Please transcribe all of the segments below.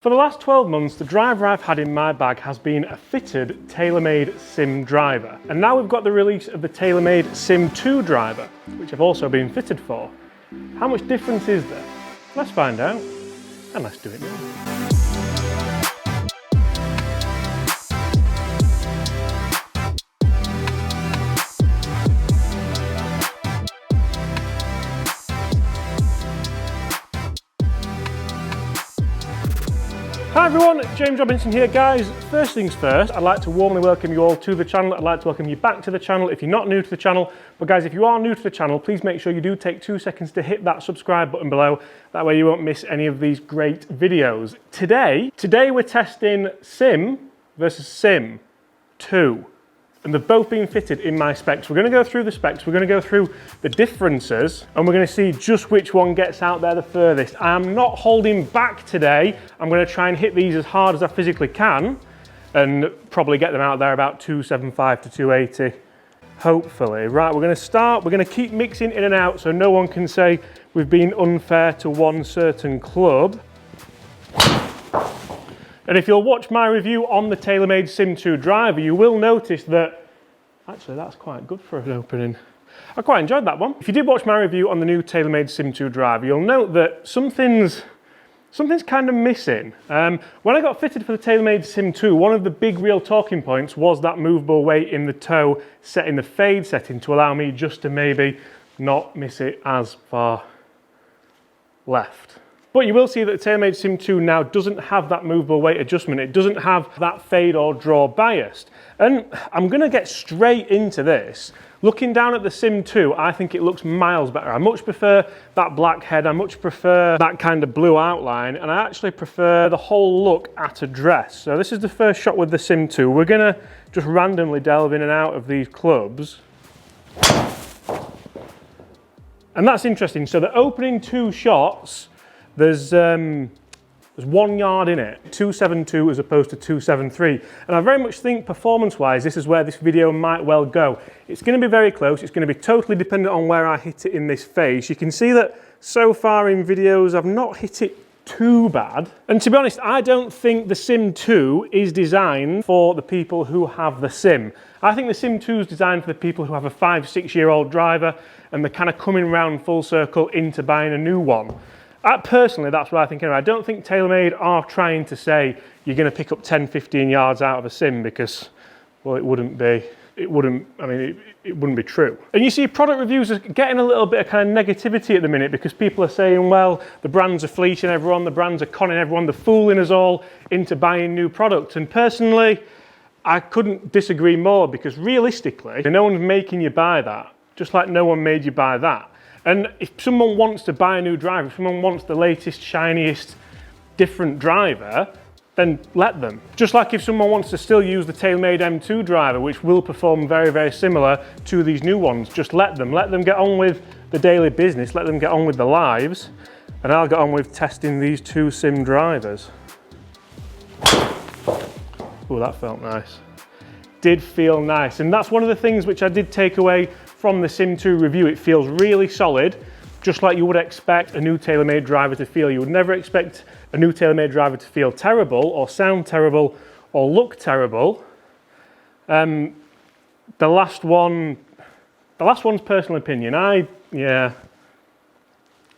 For the last 12 months, the driver I've had in my bag has been a fitted TaylorMade SIM driver. And now we've got the release of the TaylorMade SIM2 Driver, which I've also been fitted for. How much difference is there? Let's find out, and let's do it now. Hi everyone, James Robinson here guys. First things first, I'd like to warmly welcome you all to the channel. I'd like to welcome you back to the channel if you're not new to the channel. But guys, if you are new to the channel, please make sure you do take 2 seconds to hit that subscribe button below. That way you won't miss any of these great videos. Today we're testing SIM versus SIM2. And they've both been fitted in my specs. We're going to go through the specs, we're going to go through the differences, and we're going to see just which one gets out there the furthest. I am not holding back today. I'm going to try and hit these as hard as I physically can and probably get them out there about 275 to 280, hopefully. Right, we're going to start, we're going to keep mixing in and out so no one can say we've been unfair to one certain club. And if you'll watch my review on the TaylorMade SIM2 Driver, you will notice that, actually that's quite good for an opening. I quite enjoyed that one. If you did watch my review on the new TaylorMade SIM2 Driver, you'll note that something's kind of missing. When I got fitted for the TaylorMade SIM2, one of the big real talking points was that movable weight in the toe set in the fade setting to allow me just to maybe not miss it as far left. But you will see that the TaylorMade SIM2 now doesn't have that movable weight adjustment. It doesn't have that fade or draw biased. And I'm going to get straight into this. Looking down at the SIM2, I think it looks miles better. I much prefer that black head. I much prefer that kind of blue outline. And I actually prefer the whole look at address. So this is the first shot with the SIM2. We're going to just randomly delve in and out of these clubs. And that's interesting. So the opening two shots, there's 1 yard in it, 272 as opposed to 273. And I very much think performance-wise, this is where this video might well go. It's going to be very close. It's going to be totally dependent on where I hit it in this face. You can see that so far in videos, I've not hit it too bad. And to be honest, I don't think the SIM2 is designed for the people who have the SIM. I think the SIM2 is designed for the people who have a 5-6 year old driver and they're kind of coming around full circle into buying a new one. Personally, that's what I think anyway. I don't think TaylorMade are trying to say you're going to pick up 10-15 yards out of a SIM because, well, it wouldn't be true. And you see product reviews are getting a little bit of kind of negativity at the minute because people are saying, well, the brands are fleecing everyone, the brands are conning everyone, they're fooling us all into buying new products. And personally, I couldn't disagree more because realistically, no one's making you buy that, just like no one made you buy that. And if someone wants to buy a new driver, if someone wants the latest, shiniest, different driver, then let them. Just like if someone wants to still use the TaylorMade M2 driver, which will perform very, very similar to these new ones, just let them. Let them get on with the daily business, let them get on with their lives, and I'll get on with testing these two SIM drivers. Oh, that felt nice. Did feel nice. And that's one of the things which I did take away from the SIM2 review. It feels really solid, just like you would expect a new TaylorMade driver to feel. You would never expect a new TaylorMade driver to feel terrible or sound terrible or look terrible. The last one's personal opinion. I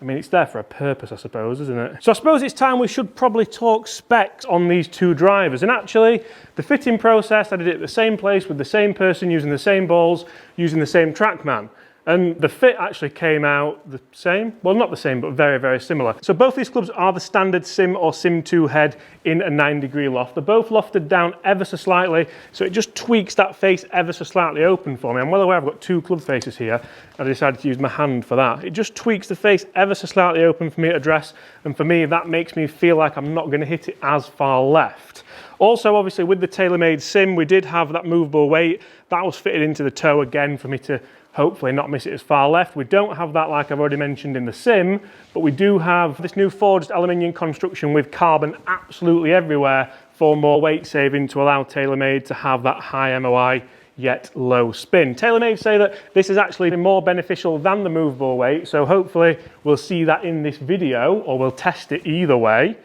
mean, it's there for a purpose, I suppose, isn't it? So I suppose it's time we should probably talk specs on these two drivers. And actually, the fitting process, I did it at the same place with the same person, using the same balls, using the same TrackMan. And the fit actually came out the same. Well, not the same, but very, very similar. So both these clubs are the standard SIM or SIM2 head in a 9-degree loft. They're both lofted down ever so slightly, so it just tweaks that face ever so slightly open for me. I'm well aware I've got two club faces here. I decided to use my hand for that. It just tweaks the face ever so slightly open for me to address, and for me, that makes me feel like I'm not going to hit it as far left. Also, obviously, with the TaylorMade SIM, we did have that movable weight. That was fitted into the toe again for me to hopefully not miss it as far left. We don't have that, like I've already mentioned, in the SIM, but we do have this new forged aluminium construction with carbon absolutely everywhere for more weight saving to allow TaylorMade to have that high MOI yet low spin. TaylorMade say that this is actually more beneficial than the movable weight, so hopefully we'll see that in this video, or we'll test it either way.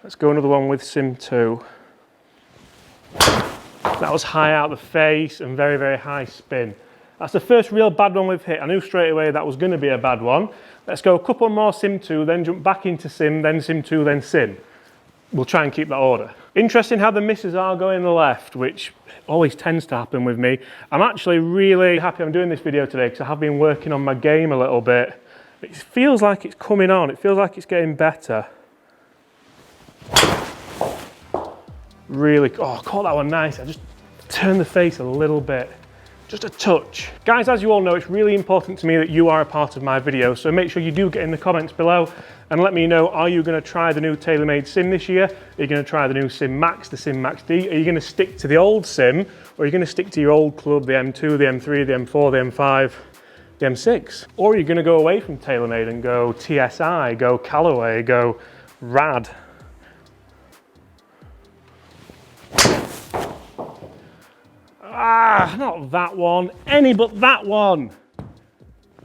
Let's go another one with SIM2. That was high out the face and very, very high spin. That's the first real bad one we've hit. I knew straight away that was going to be a bad one. Let's go a couple more SIM2, then jump back into SIM, then SIM2, then SIM. We'll try and keep that order. Interesting how the misses are going the left, which always tends to happen with me. I'm actually really happy I'm doing this video today because I have been working on my game a little bit. It feels like it's coming on. It feels like it's getting better. Really, oh, caught that one nice. I just turned the face a little bit. Just a touch. Guys, as you all know, it's really important to me that you are a part of my video, so make sure you do get in the comments below and let me know, are you going to try the new TaylorMade SIM this year? Are you going to try the new SIM Max, the SIM Max D? Are you going to stick to the old SIM, or are you going to stick to your old club, the M2, the M3, the M4, the M5, the M6? Or are you going to go away from TaylorMade and go TSI, go Callaway, go Rad? Ah, not that one, any but that one.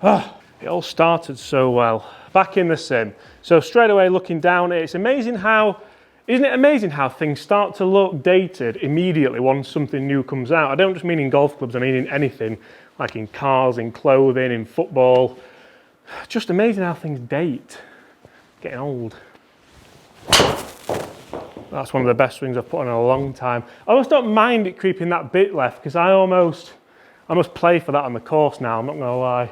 Oh, it all started so well. Back in the sim. So straight away looking down, it's amazing how, isn't it amazing how things start to look dated immediately once something new comes out? I don't just mean in golf clubs, I mean in anything, like in cars, in clothing, in football. Just amazing how things date. Getting old. That's one of the best swings I've put on in a long time. I almost don't mind it creeping that bit left because I almost play for that on the course now, I'm not going to lie.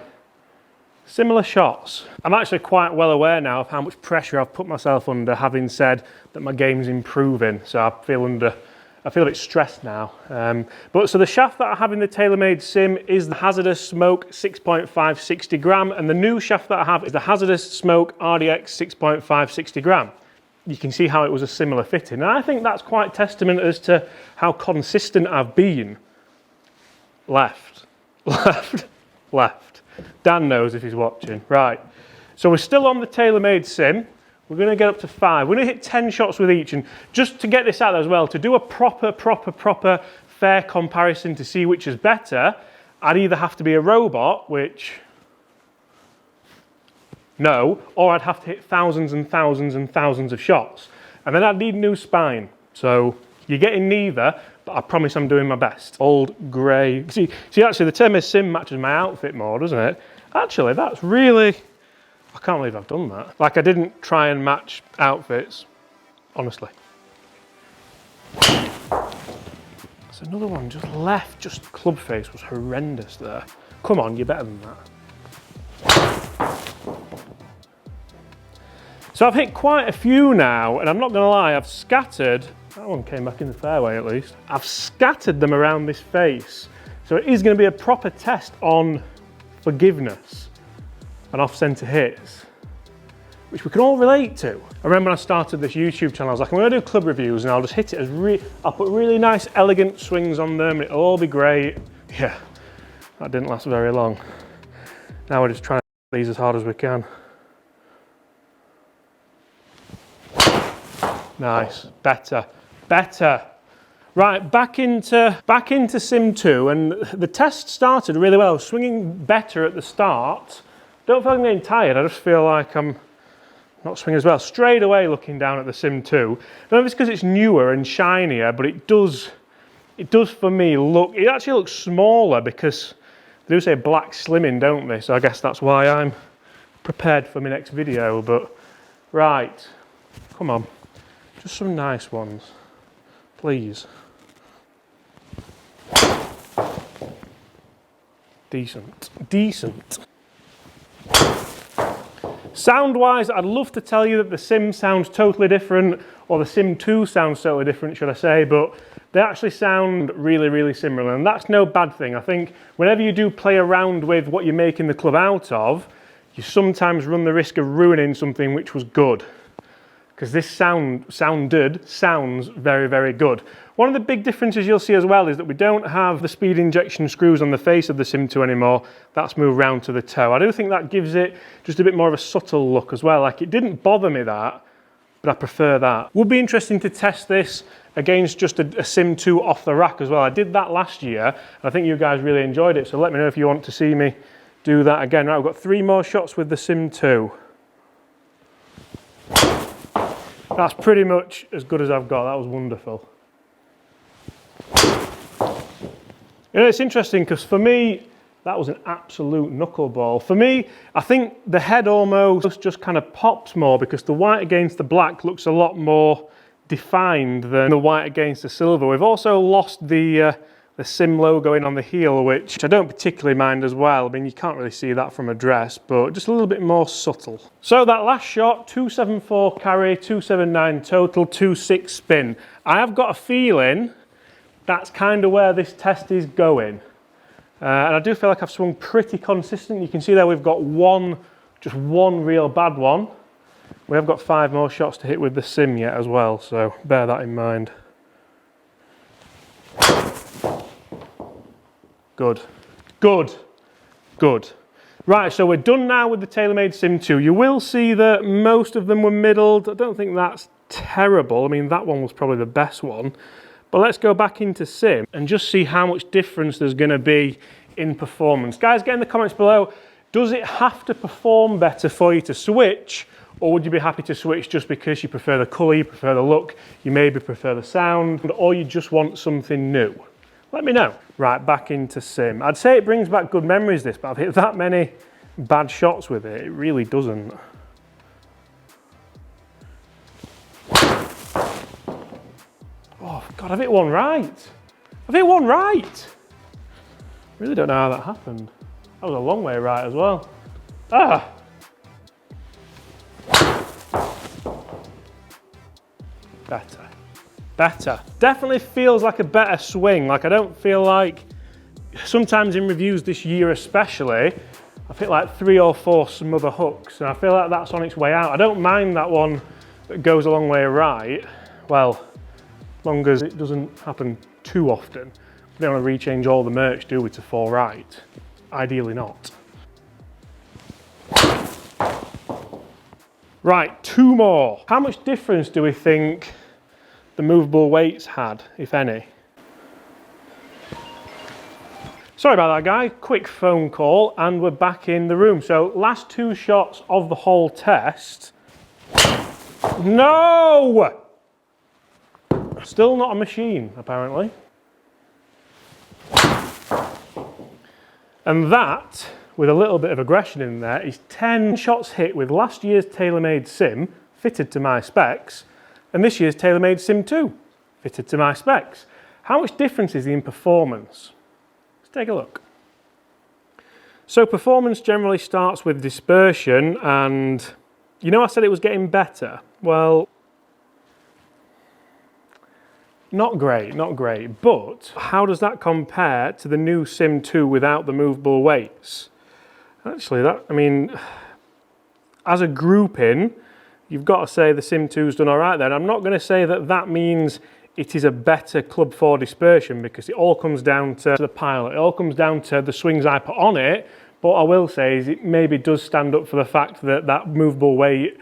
Similar shots. I'm actually quite well aware now of how much pressure I've put myself under, having said that my game's improving. So I feel a bit stressed now. So the shaft that I have in the TaylorMade SIM is the Hazardous Smoke 6.5 60 gram, and the new shaft that I have is the Hazardous Smoke RDX 6.5 60 gram. You can see how it was a similar fitting, and I think that's quite testament as to how consistent I've been. Left, left, left. Dan knows if he's watching. Right, so we're still on the TaylorMade SIM. We're going to get up to 5. We're going to hit 10 shots with each, and just to get this out as well, to do a proper fair comparison to see which is better, I'd either have to be a robot, which... no, or I'd have to hit thousands and thousands and thousands of shots. And then I'd need a new spine. So you're getting neither, but I promise I'm doing my best. Old grey. See, actually the TaylorMade SIM matches my outfit more, doesn't it? Actually, that's really, I can't believe I've done that. Like, I didn't try and match outfits, honestly. There's another one just left, just club face was horrendous there. Come on, you're better than that. So I've hit quite a few now, and I'm not going to lie, I've scattered, that one came back in the fairway at least, I've scattered them around this face. So it is going to be a proper test on forgiveness and off-centre hits, which we can all relate to. I remember when I started this YouTube channel, I was like, I'm going to do club reviews and I'll just hit it as I'll put really nice, elegant swings on them, and it'll all be great. Yeah, that didn't last very long. Now we're just trying to hit these as hard as we can. Nice, better. Right, back into SIM2, and the test started really well. I was swinging better at the start. Don't feel like I'm getting tired, I just feel like I'm not swinging as well. Straight away looking down at the SIM2. I don't know if it's because it's newer and shinier, but it does for me look, it actually looks smaller because they do say black slimming, don't they? So I guess that's why I'm prepared for my next video, but right, come on. Just some nice ones, please. Decent. Sound-wise, I'd love to tell you that the SIM sounds totally different, or the SIM2 sounds totally different, should I say, but they actually sound really similar, and that's no bad thing. I think whenever you do play around with what you're making the club out of, you sometimes run the risk of ruining something which was good. Because this sounds very good. One of the big differences you'll see as well is that we don't have the speed injection screws on the face of the SIM2 anymore. That's moved round to the toe. I do think that gives it just a bit more of a subtle look as well. Like, it didn't bother me that, but I prefer that. Would be interesting to test this against just a SIM2 off the rack as well. I did that last year, and I think you guys really enjoyed it, so let me know if you want to see me do that again. Right, I've got 3 more shots with the SIM2. That's pretty much as good as I've got. That was wonderful. You know, it's interesting because for me, that was an absolute knuckleball. For me, I think the head almost just kind of pops more because the white against the black looks a lot more defined than the white against the silver. We've also lost the SIM logo in on the heel, which I don't particularly mind as well. I mean, you can't really see that from a dress, but just a little bit more subtle. So that last shot, 274 carry, 279 total, 26 spin. I have got a feeling that's kind of where this test is going. And I do feel like I've swung pretty consistent. You can see there we've got just one real bad one. We have got 5 more shots to hit with the SIM yet as well, so bear that in mind. Good, good, good. Right, so we're done now with the TaylorMade SIM2. You will see that most of them were middled. I don't think that's terrible. I mean, that one was probably the best one. But let's go back into SIM and just see how much difference there's going to be in performance. Guys, get in the comments below, does it have to perform better for you to switch, or would you be happy to switch just because you prefer the colour, you prefer the look, you maybe prefer the sound, or you just want something new? Let me know. Right, back into SIM. I'd say it brings back good memories, this, but I've hit that many bad shots with it. It really doesn't. Oh, God, I've hit one right. I've hit one right. Really don't know how that happened. That was a long way right as well. Ah! Better. Better. Definitely feels like a better swing. Like, I don't feel like, sometimes in reviews this year especially, I've hit like 3 or 4 smother hooks, and I feel like that's on its way out. I don't mind that one that goes a long way right. Well, as long as it doesn't happen too often. We don't want to rechange all the merch, do we, to 4 right? Ideally not. Right, 2 more. How much difference do we think the movable weights had, if any? Sorry about that, guy. Quick phone call, and we're back in the room. So, last 2 shots of the whole test. No! Still not a machine, apparently. And that, with a little bit of aggression in there, is 10 shots hit with last year's TaylorMade SIM, fitted to my specs, and this year's TaylorMade SIM2, fitted to my specs. How much difference is there in performance? Let's take a look. So performance generally starts with dispersion, and you know I said it was getting better? Well, not great, not great, but how does that compare to the new SIM2 without the movable weights? Actually, I mean, as a grouping, you've got to say the SIM2's done all right there. And I'm not going to say that that means it is a better Club 4 dispersion, because it all comes down to the pilot. It all comes down to the swings I put on it. But what I will say is it maybe does stand up for the fact that that movable weight,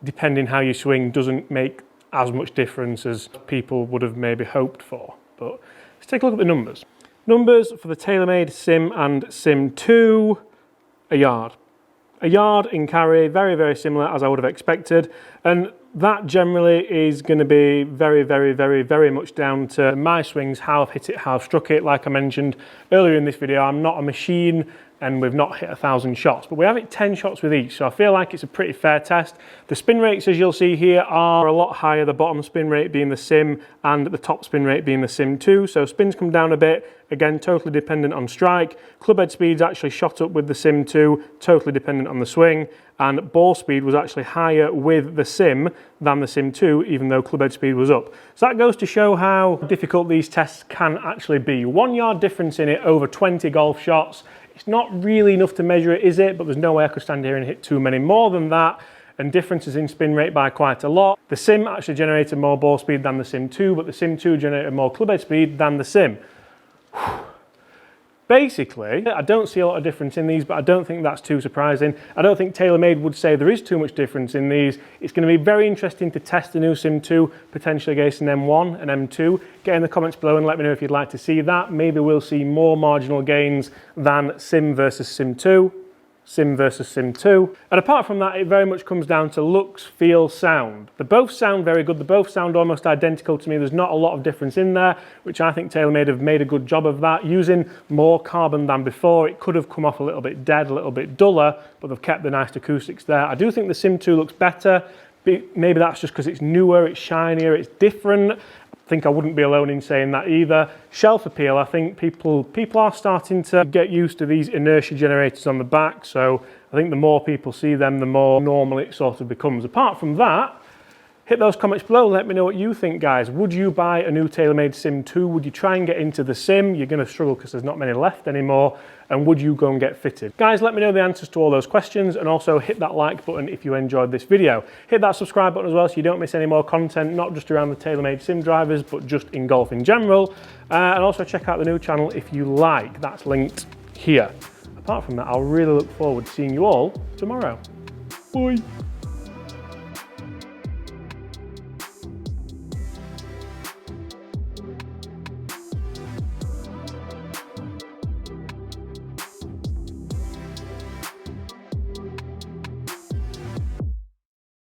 depending how you swing, doesn't make as much difference as people would have maybe hoped for. But let's take a look at the numbers. Numbers for the TaylorMade SIM and SIM2, a yard. A yard in carry, very, very similar as I would have expected. And that generally is going to be very, very, very, very much down to my swings, how I've hit it, how I've struck it. Like I mentioned earlier in this video, I'm not a machine and we've not hit 1,000 shots, but we have hit 10 shots with each, so I feel like it's a pretty fair test. The spin rates, as you'll see here, are a lot higher, the bottom spin rate being the SIM and the top spin rate being the SIM2, so spins come down a bit, again, totally dependent on strike. Club head speed's actually shot up with the SIM2, totally dependent on the swing, and ball speed was actually higher with the SIM than the SIM2, even though club head speed was up. So that goes to show how difficult these tests can actually be. 1 yard difference in it over 20 golf shots. It's not really enough to measure it, is it? But there's no way I could stand here and hit too many more than that. And differences in spin rate by quite a lot. The SIM actually generated more ball speed than the SIM2, but the SIM2 generated more club head speed than the SIM. Basically, I don't see a lot of difference in these, but I don't think that's too surprising. I don't think TaylorMade would say there is too much difference in these. It's going to be very interesting to test the new SIM2, potentially against an M1 and M2. Get in the comments below and let me know if you'd like to see that. Maybe we'll see more marginal gains than SIM versus SIM2. SIM versus SIM2. And apart from that, it very much comes down to looks, feel, sound. They both sound very good. They both sound almost identical to me. There's not a lot of difference in there, which I think TaylorMade have made a good job of that. Using more carbon than before, it could have come off a little bit dead, a little bit duller, but they've kept the nice acoustics there. I do think the SIM2 looks better. Maybe that's just because it's newer, it's shinier, it's different. I think I wouldn't be alone in saying that either. Shelf appeal, I think people are starting to get used to these inertia generators on the back, so I think the more people see them, the more normal it sort of becomes. Apart from that, hit those comments below, let me know what you think, guys. Would you buy a new TaylorMade SIM2? Would you try and get into the SIM? You're going to struggle because there's not many left anymore. And would you go and get fitted? Guys, let me know the answers to all those questions, and also hit that like button if you enjoyed this video. Hit that subscribe button as well so you don't miss any more content, not just around the TaylorMade SIM drivers, but just in golf in general. And also check out the new channel if you like. That's linked here. Apart from that, I'll really look forward to seeing you all tomorrow. Bye.